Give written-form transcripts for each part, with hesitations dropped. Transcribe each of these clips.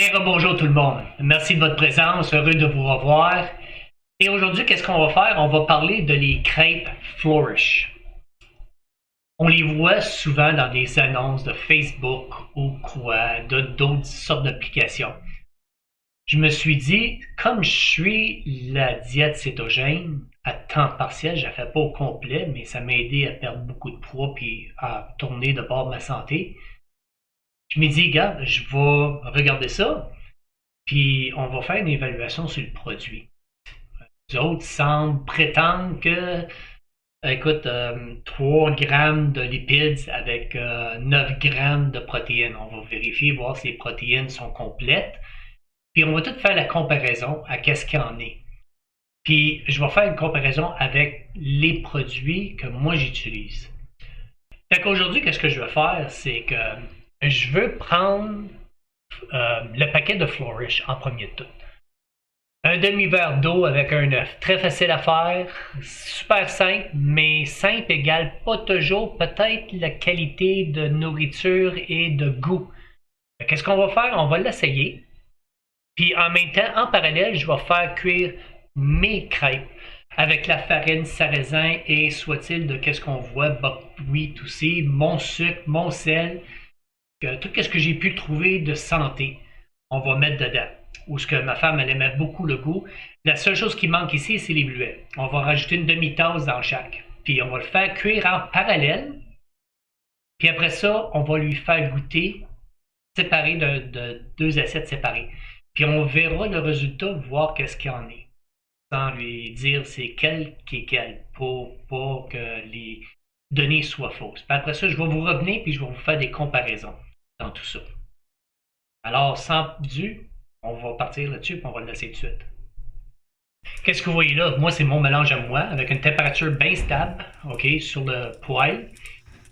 Et rebonjour tout le monde. Merci de votre présence, heureux de vous revoir. Et aujourd'hui, qu'est-ce qu'on va faire? On va parler de les crêpes Flourish. On les voit souvent dans des annonces de Facebook ou quoi, d'autres sortes d'applications. Je me suis dit, comme je suis la diète cétogène à temps partiel, je ne la fais pas au complet, mais ça m'a aidé à perdre beaucoup de poids puis à tourner de bord ma santé. Je me dis, regarde, je vais regarder ça. Puis on va faire une évaluation sur le produit. Les autres semblent prétendre que, écoute, 3 grammes de lipides avec 9 grammes de protéines. On va vérifier, voir si les protéines sont complètes. Puis on va tout faire la comparaison à qu'est-ce qu'il y en est. Puis je vais faire une comparaison avec les produits que moi j'utilise. Fait qu'aujourd'hui, qu'est-ce que je vais faire, c'est que je veux prendre le paquet de Flourish en premier de tout. Un demi-verre d'eau avec un œuf. Très facile à faire, super simple, mais simple égale pas toujours peut-être la qualité de nourriture et de goût. Qu'est-ce qu'on va faire? On va l'essayer. Puis en même temps, en parallèle, je vais faire cuire mes crêpes avec la farine sarrasin et soit-il de qu'est-ce qu'on voit, buckwheat aussi, mon sucre, mon sel, tout ce que j'ai pu trouver de santé, on va mettre dedans. Ou ce que ma femme, elle aimait beaucoup le goût. La seule chose qui manque ici, c'est les bleuets. On va rajouter une demi-tasse dans chaque. Puis on va le faire cuire en parallèle. Puis après ça, on va lui faire goûter séparé de 2 assiettes séparées. Puis on verra le résultat, voir qu'est-ce qu'il y en est. Sans lui dire c'est quel qui est quel, pour pas que les données soient fausses. Puis après ça, je vais vous revenir puis je vais vous faire des comparaisons dans tout ça. Alors, sans plus, on va partir là-dessus et on va le laisser tout de suite. Qu'est-ce que vous voyez là? Moi, c'est mon mélange à moi avec une température bien stable, OK, sur le poêle.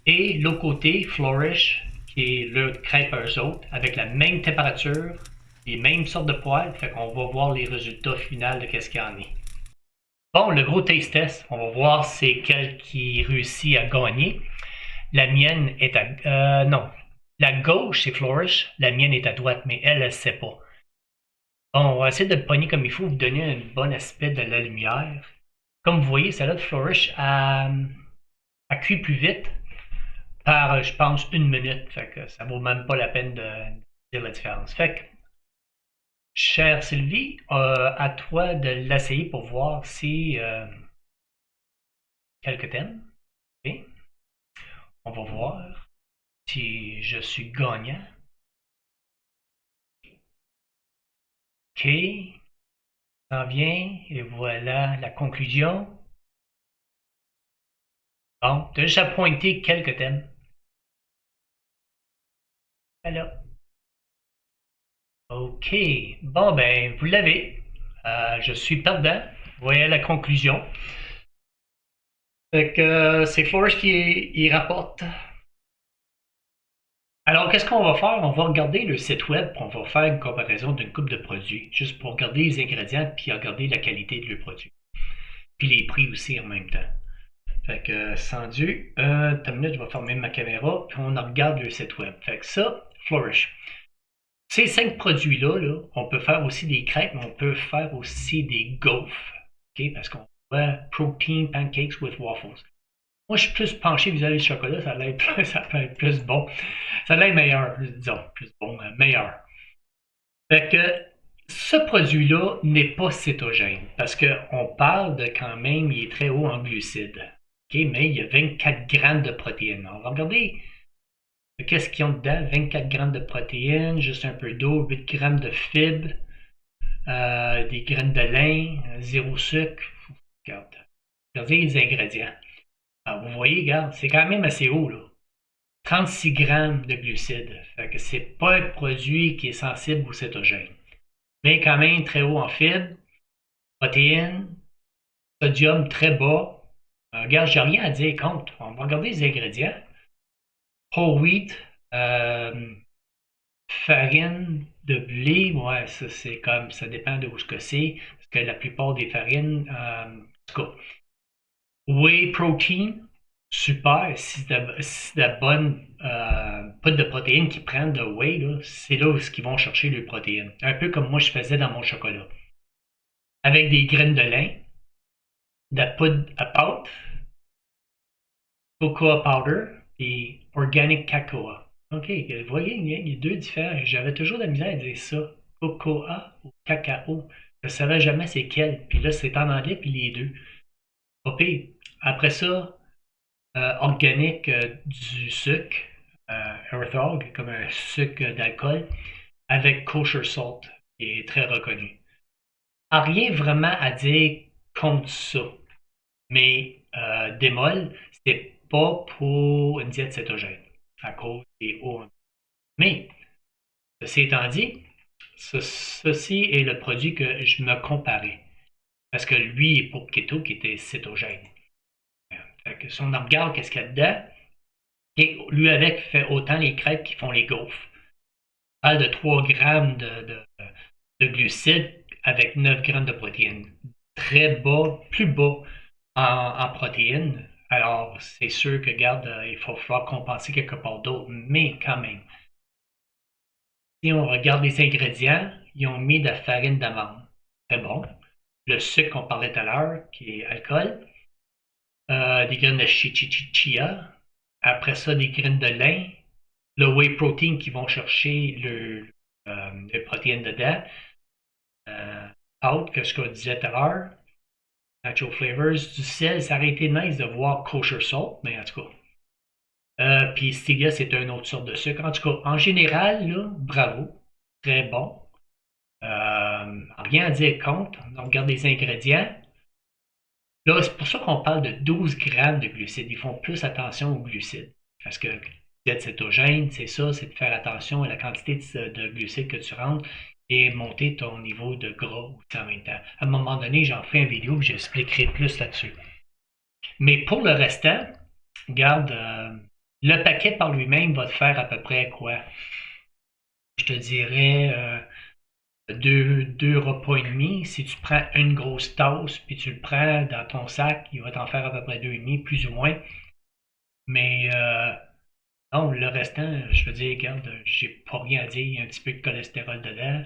Et l'autre côté, Flourish, qui est le crêpe à eux autres, avec la même température, les mêmes sortes de poêles. Fait qu'on va voir les résultats finaux de qu'est-ce qu'il y en est. Bon, le gros taste test, on va voir c'est quel qui réussit à gagner. La mienne est à... non. La gauche, c'est Flourish. La mienne est à droite, mais elle ne sait pas. Bon, on va essayer de le pogner comme il faut, vous donner un bon aspect de la lumière. Comme vous voyez, celle-là de Flourish a cuit plus vite par, je pense, 1 minute. Fait que ça vaut même pas la peine de dire la différence. Fait que, chère Sylvie, à toi de l'essayer pour voir si quelques thèmes. Okay. On va voir si je suis gagnant. OK. Ça vient et voilà la conclusion. Bon, tu as juste à pointer quelques thèmes. Voilà. OK. Bon, ben, vous l'avez. Je suis perdant. Vous voyez la conclusion. Fait que c'est Flourish qui y rapporte. Alors, qu'est-ce qu'on va faire? On va regarder le site web, on va faire une comparaison d'une coupe de produits, juste pour regarder les ingrédients puis regarder la qualité de leurs produits. Puis les prix aussi en même temps. Fait que, sans Dieu, une minute, je vais fermer ma caméra, puis on regarde le site web. Fait que ça, Flourish. Ces 5 produits-là, là, on peut faire aussi des crêpes, mais on peut faire aussi des gaufres. Okay? Parce qu'on voit Protein Pancakes with Waffles. Moi, je suis plus penché vis-à-vis du chocolat, ça peut être plus bon. Ça a l'air meilleur, disons, plus bon, meilleur. Fait que ce produit-là n'est pas cétogène, parce qu'on parle de quand même, il est très haut en glucides. Okay? Mais il y a 24 grammes de protéines. On va regarder qu'est-ce qu'ils ont dedans. 24 grammes de protéines, juste un peu d'eau, 8 grammes de fibres, des graines de lin, 0 sucre. Regardez les ingrédients. Alors, vous voyez, regarde, c'est quand même assez haut, là. 36 grammes de glucides. Fait que c'est pas un produit qui est sensible au cétogène. Mais quand même très haut en fibres, protéines, sodium très bas. Regarde, j'ai rien à dire contre. On va regarder les ingrédients. Whole wheat, farine de blé, ouais, ça c'est comme, ça dépend de où ce que c'est, parce que la plupart des farines, en tout cas, whey protein, super. Si c'est la bonne poudre de protéines qu'ils prennent de whey, c'est là où ils vont chercher les protéines. Un peu comme moi je faisais dans mon chocolat. Avec des graines de lin, de la poudre à pâte, cocoa powder et organic cacao. Ok, vous voyez, il y a deux différents. J'avais toujours de la misère à dire ça. Cocoa ou cacao. Je ne savais jamais c'est quel. Puis là, c'est en anglais, puis les deux. Ok. Après ça, organique du sucre, Earthog, comme un sucre d'alcool, avec kosher salt, qui est très reconnu. Rien vraiment à dire contre ça. Mais démol, c'était pas pour une diète cétogène, à cause des hauts. Mais, ceci étant dit, ceci est le produit que je me comparais. Parce que lui est pour keto qui était cétogène. Fait que si on en regarde qu'est-ce qu'il y a dedans, et lui avec fait autant les crêpes qui font les gaufres. On parle de 3 grammes de glucides avec 9 grammes de protéines. Très bas, plus bas en protéines. Alors, c'est sûr que, regarde, il faut falloir compenser quelque part d'autre, mais quand même. Si on regarde les ingrédients, ils ont mis de la farine d'amande. Très bon. Le sucre qu'on parlait tout à l'heure, qui est alcool. Des graines de chia. Après ça, des graines de lin. Le whey protein qui vont chercher les protéines dedans. Out, que ce qu'on disait tout à l'heure. Natural flavors, du sel, ça aurait été nice de voir kosher salt, mais en tout cas. Puis stevia, c'est une autre sorte de sucre. En tout cas, en général, là, bravo. Très bon. Rien à dire contre. On regarde les ingrédients. Là, c'est pour ça qu'on parle de 12 grammes de glucides. Ils font plus attention aux glucides. Parce que diète cétogène, c'est ça, c'est de faire attention à la quantité de glucides que tu rentres et monter ton niveau de gras aussi en même temps. À un moment donné, j'en ferai une vidéo où j'expliquerai plus là-dessus. Mais pour le restant, regarde, le paquet par lui-même va te faire à peu près quoi? Je te dirais deux repas et demi. Si tu prends une grosse tasse puis tu le prends dans ton sac, il va t'en faire à peu près deux et demi, plus ou moins. Mais non, le restant, je veux dire, regarde, j'ai pas rien à dire. Il y a un petit peu de cholestérol dedans.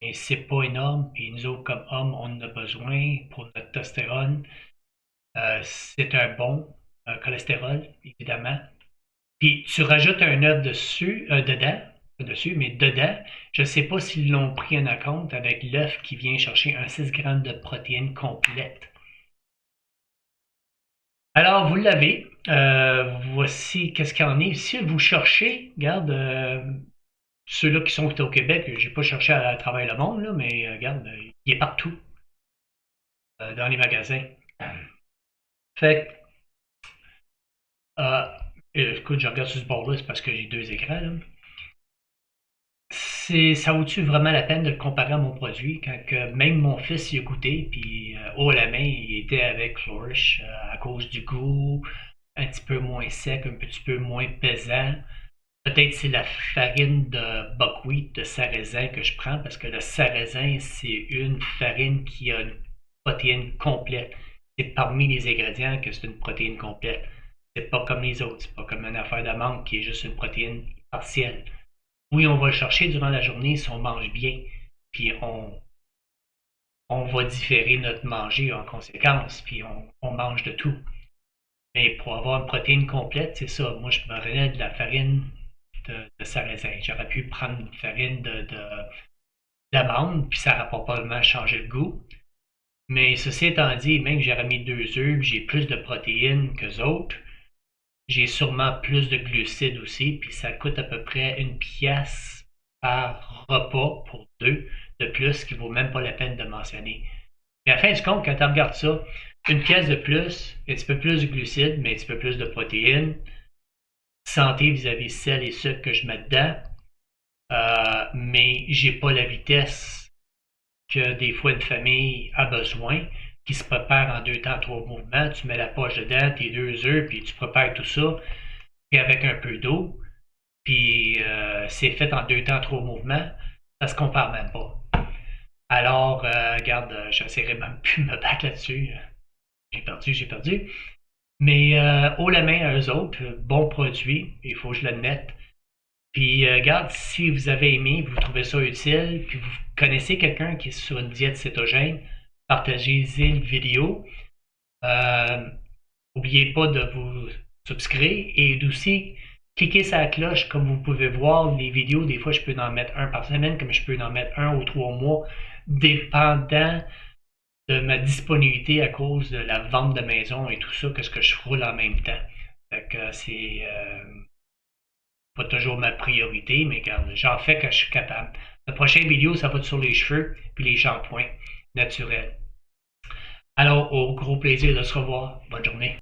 Mais c'est pas énorme. Puis nous autres, comme hommes, on en a besoin pour notre testostérone. C'est un bon cholestérol, évidemment. Puis tu rajoutes un œuf dessus, dedans, pas dessus, mais dedans. Je ne sais pas s'ils l'ont pris en compte avec l'œuf qui vient chercher un 6 grammes de protéines complètes. Alors, vous l'avez. Voici qu'est-ce qu'il y en est. Si vous cherchez, regarde, ceux-là qui sont au Québec, j'ai pas cherché à travers le monde, là, mais regarde, il est partout dans les magasins. Fait que, écoute, je regarde sur ce bord-là, c'est parce que j'ai deux écrans, là. Ça vaut-tu vraiment la peine de le comparer à mon produit quand que même mon fils y a goûté, puis haut à la main, il était avec Flourish à cause du goût, un petit peu moins sec, un petit peu moins pesant. Peut-être c'est la farine de buckwheat, de sarrasin que je prends, parce que le sarrasin, c'est une farine qui a une protéine complète. C'est parmi les ingrédients que c'est une protéine complète. C'est pas comme les autres, c'est pas comme une affaire d'amande qui est juste une protéine partielle. Oui, on va le chercher durant la journée si on mange bien, puis on va différer notre manger en conséquence, puis on mange de tout. Mais pour avoir une protéine complète, c'est ça. Moi, je me prenais de la farine de sarrasin. J'aurais pu prendre une farine d'amande, puis ça n'aurait probablement changé le goût. Mais ceci étant dit, même que j'aurais mis 2 œufs, j'ai plus de protéines que autres. J'ai sûrement plus de glucides aussi, puis ça coûte à peu près une pièce par repas pour deux de plus, qui vaut même pas la peine de mentionner. Mais à la fin du compte, quand tu regardes ça, une pièce de plus, un petit peu plus de glucides, mais un petit peu plus de protéines, santé vis-à-vis sel et sucre que je mets dedans, mais j'ai pas la vitesse que des fois une famille a besoin, qui se prépare en 2 temps, 3 mouvements. Tu mets la poche dedans, tes 2 œufs, puis tu prépares tout ça, puis avec un peu d'eau, puis c'est fait en 2 temps, 3 mouvements, ça se compare même pas. Alors, regarde, j'essaierai même plus de me battre là-dessus. J'ai perdu. Mais haut la main à eux autres, bon produit, il faut que je l'admette. Puis, regarde, si vous avez aimé, vous trouvez ça utile, puis vous connaissez quelqu'un qui est sur une diète cétogène, partagez-y le vidéo. Euh, N'oubliez pas de vous subscrire et aussi cliquez sur la cloche. Comme vous pouvez voir, les vidéos, des fois, je peux en mettre un par semaine, comme je peux en mettre un ou 3 mois, dépendant de ma disponibilité à cause de la vente de maison et tout ça, que ce que je roule en même temps. Fait que c'est pas toujours ma priorité, mais j'en fais que je suis capable. La prochaine vidéo, ça va être sur les cheveux puis les shampoings naturels. Alors, au gros plaisir de se revoir. Bonne journée.